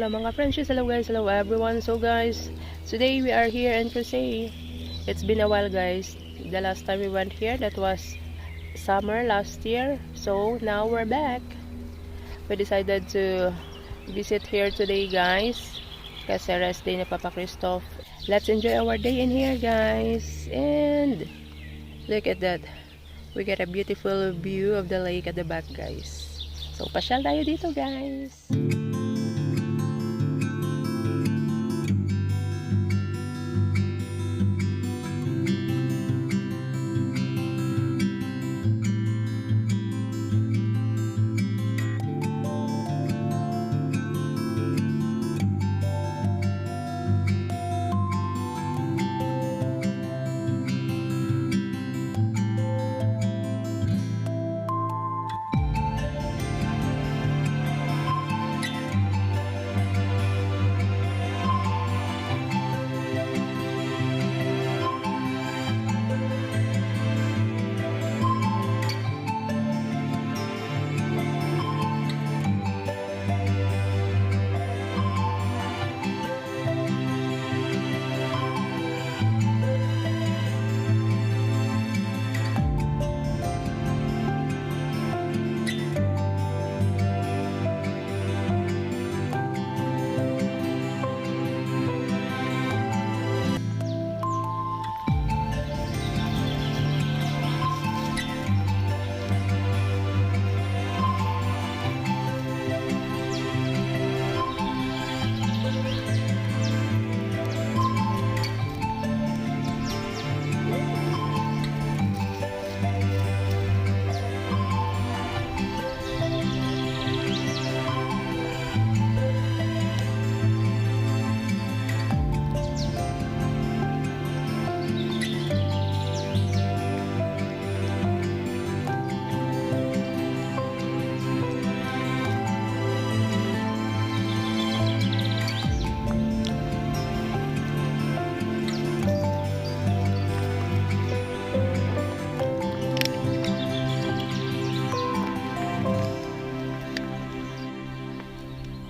Hello mga friends, hello guys, hello everyone. So guys, today we are here in Cruiselles. It's been a while guys. The last time we went here, that was summer last year. So now we're back. We decided to visit here today guys. Kasi rest day ni Papa Christoph. Let's enjoy our day in here guys. And look at that. We get a beautiful view of the lake at the back guys. So pasyal tayo dito guys.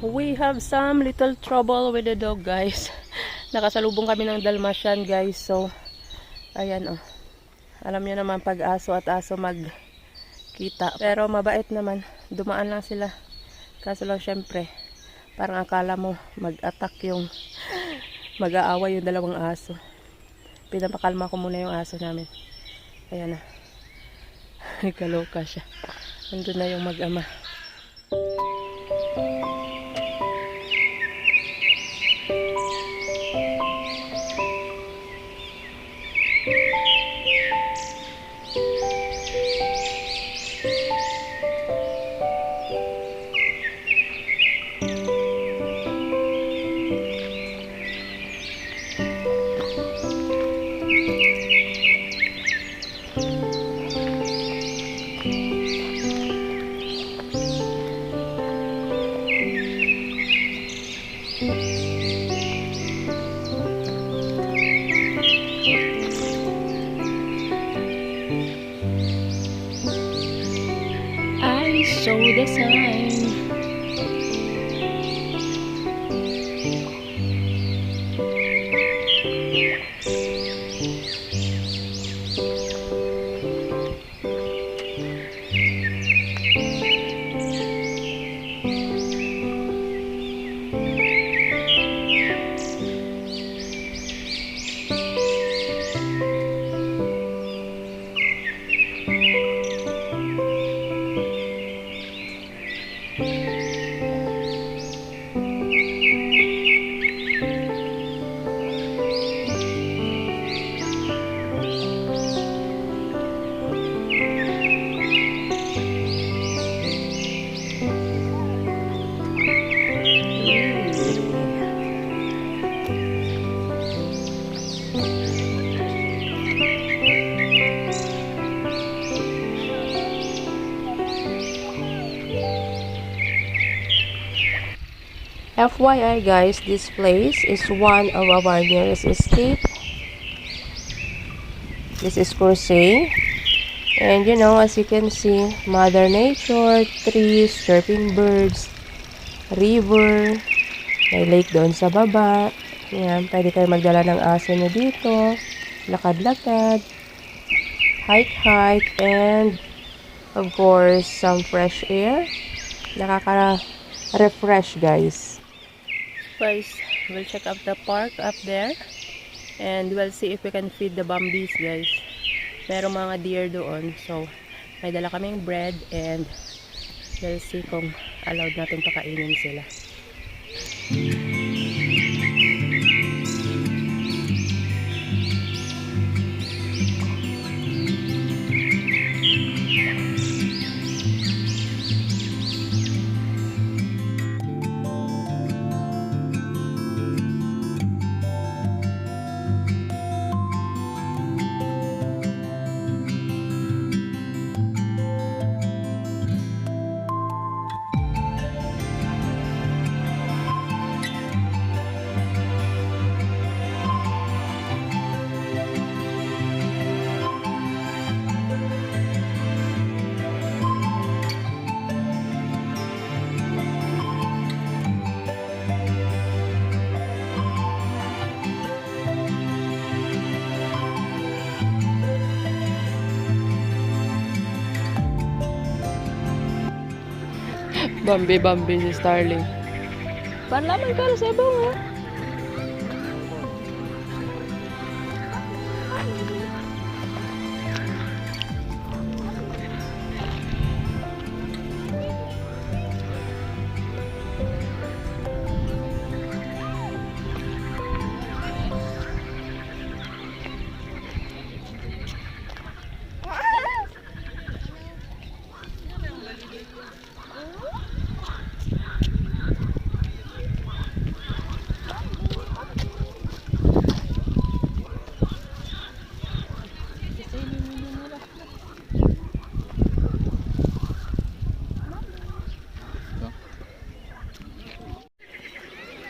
We have some little trouble with the dog guys. Nakasalubong kami ng Dalmatian guys. So, ayan oh. Alam niyo naman pag aso at aso magkita. Pero mabait naman. Dumaan lang sila. Kaso lang syempre, parang akala mo mag-attack yung mag-aaway yung dalawang aso. Pinapakalma ko muna yung aso namin. Ayan na. Kaloka siya. Nandun na yung mag-ama. Show the sign. FYI guys, this place is one of our nearest escape. This is Cruiselles. And you know, as you can see, Mother Nature, trees, chirping birds, river, May lake doon sa baba. Ayan, pwede kayo magdala ng aso nyo dito. Lakad-lakad. Hike-hike. And, of course, some fresh air. Nakaka-refresh, guys. Guys, we'll check out the park up there. And we'll see if we can feed the Bambies, guys. Merong mga deer doon. So, may dala kaming bread and we'll see kung allowed natin pakainin sila. Bambi si Starling. Panlaman ka na sa ibang ha.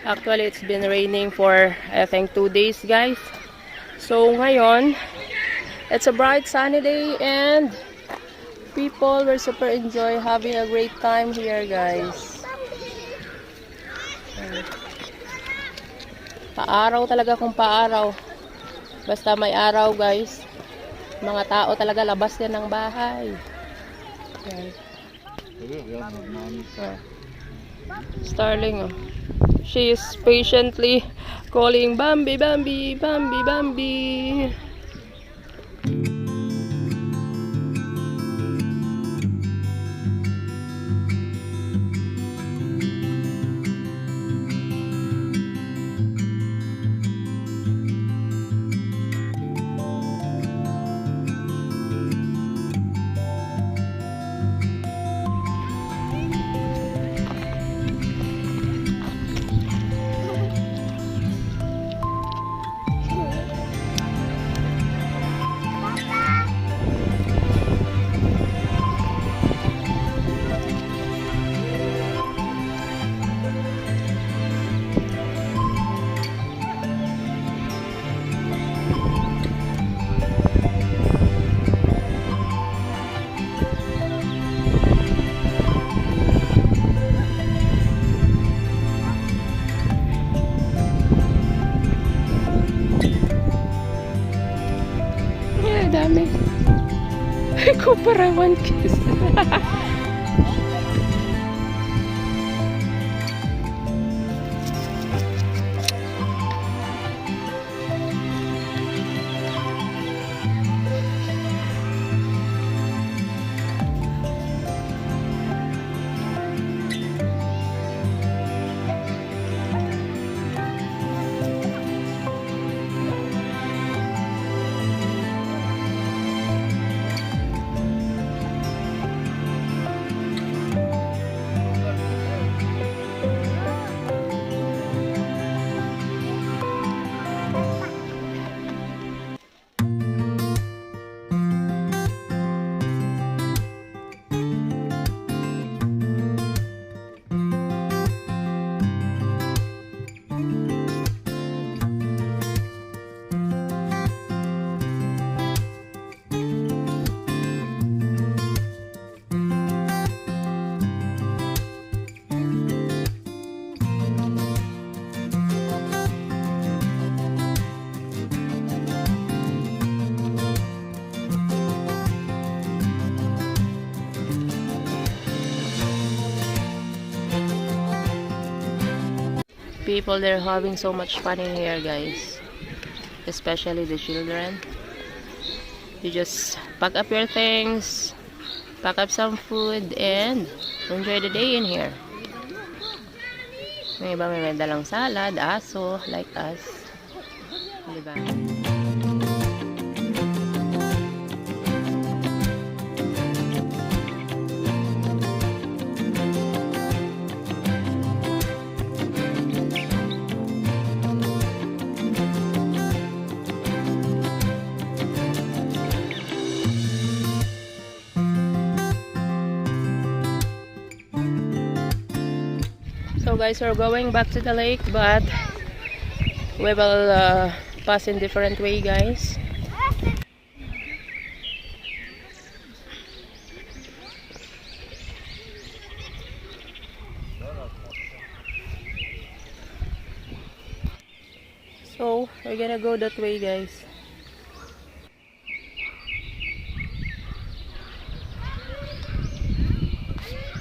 Actually, it's been raining for, I think, 2 days, guys. So, ngayon, it's a bright sunny day and people were super enjoy having a great time here, guys. Paaraw talaga kung paaraw. Basta may araw, guys. Mga tao talaga labas din ng bahay. Yan. Starling, oh. She is patiently calling Bambi, Bambi, Bambi, Bambi. Dami. Kuparawan kiss. People, they're having so much fun in here, guys. Especially the children. You just pack up your things, pack up some food, and enjoy the day in here. May iba may dalang salad, aso, like us. Diba? So guys, we're going back to the lake, but we will pass in different way, guys. So we're gonna go that way, guys.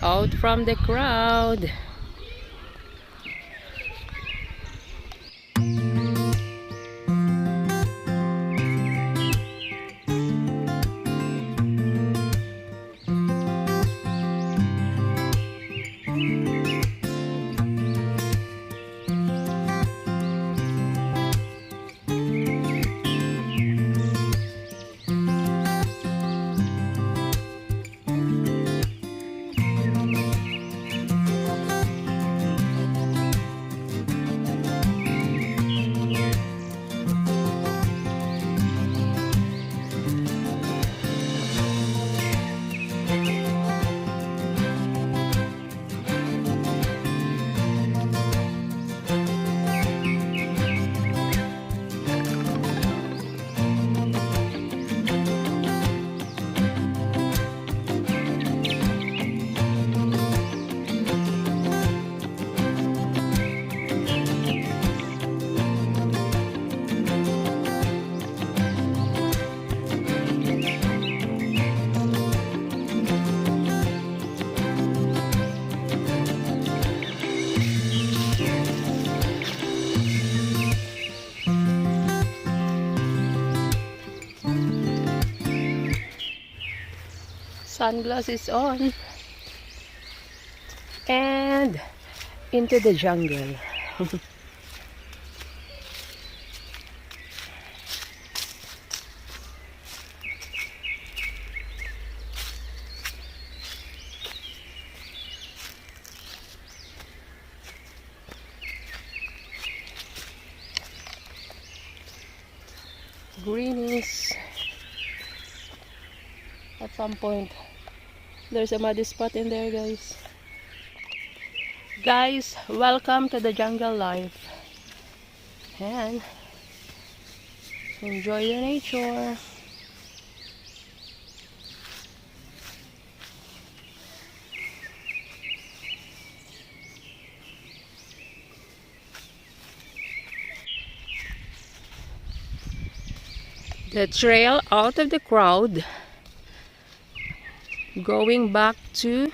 Out from the crowd. Sunglasses on and into the jungle. Greenies. At some point there's a muddy spot in there, guys. Guys, welcome to the jungle life, and enjoy the nature. The trail out of the crowd, going back to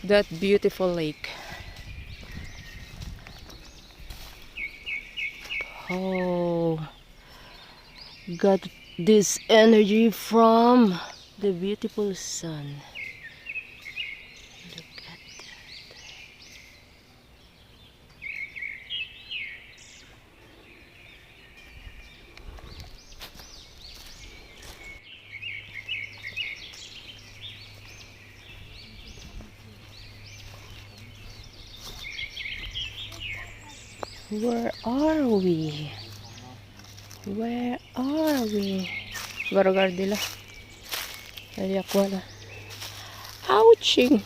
that beautiful lake. Oh, got this energy from the beautiful sun. Look at that. Where are we? Where are we? Garagardila. Aliakwala. Ouching!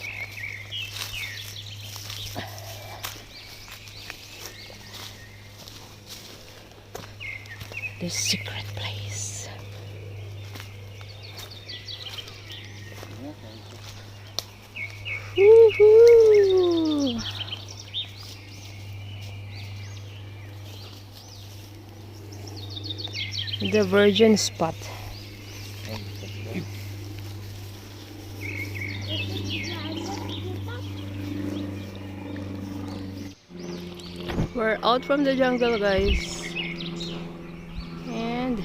The secret place. Woohoo! The virgin spot. We're out from the jungle, guys. And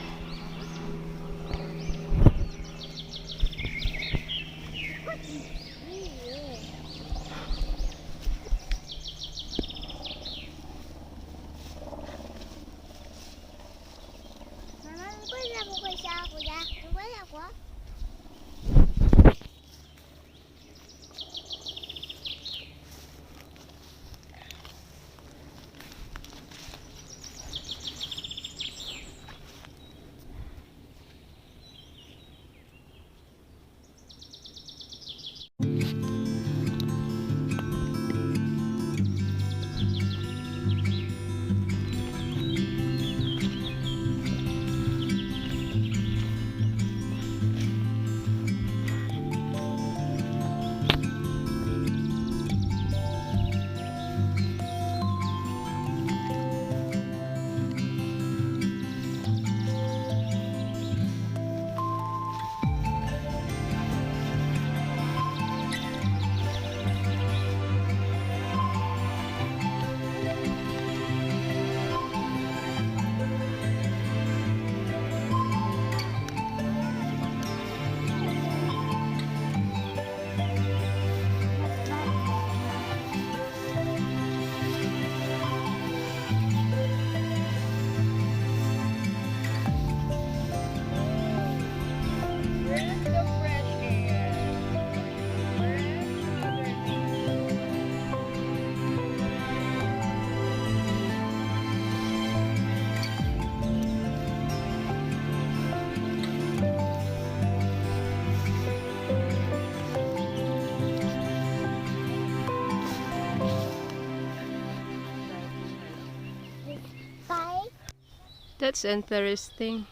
that's interesting.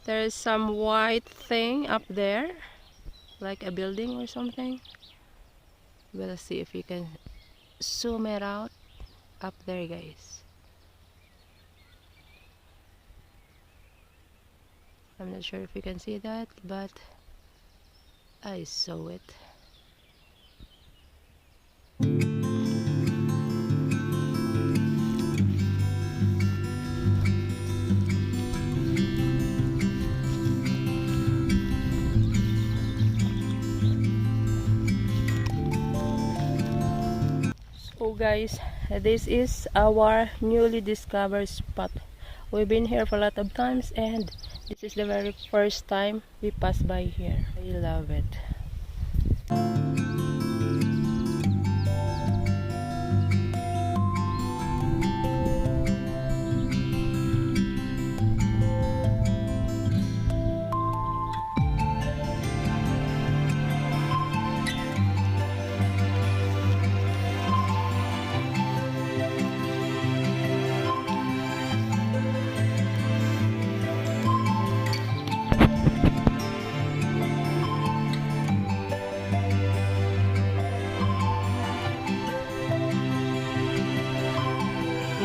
There is some white thing up there, like a building or something. We'll see if we can zoom it out up there, guys. I'm not sure if you can see that, but I saw it. So guys, this is our newly discovered spot. We've been here for a lot of times, and this is the very first time we pass by here. I love it.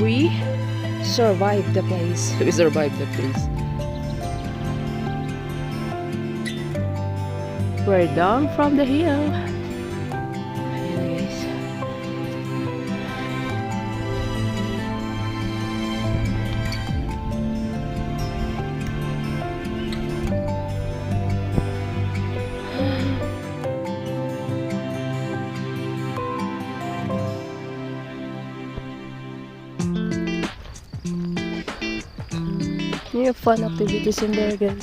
We survived the place. We survived the place. We're down from the hill. Anyways. New fun activities in there, guys.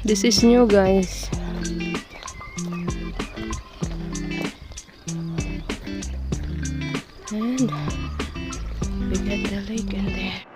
This is new, guys. And we got the lake in there.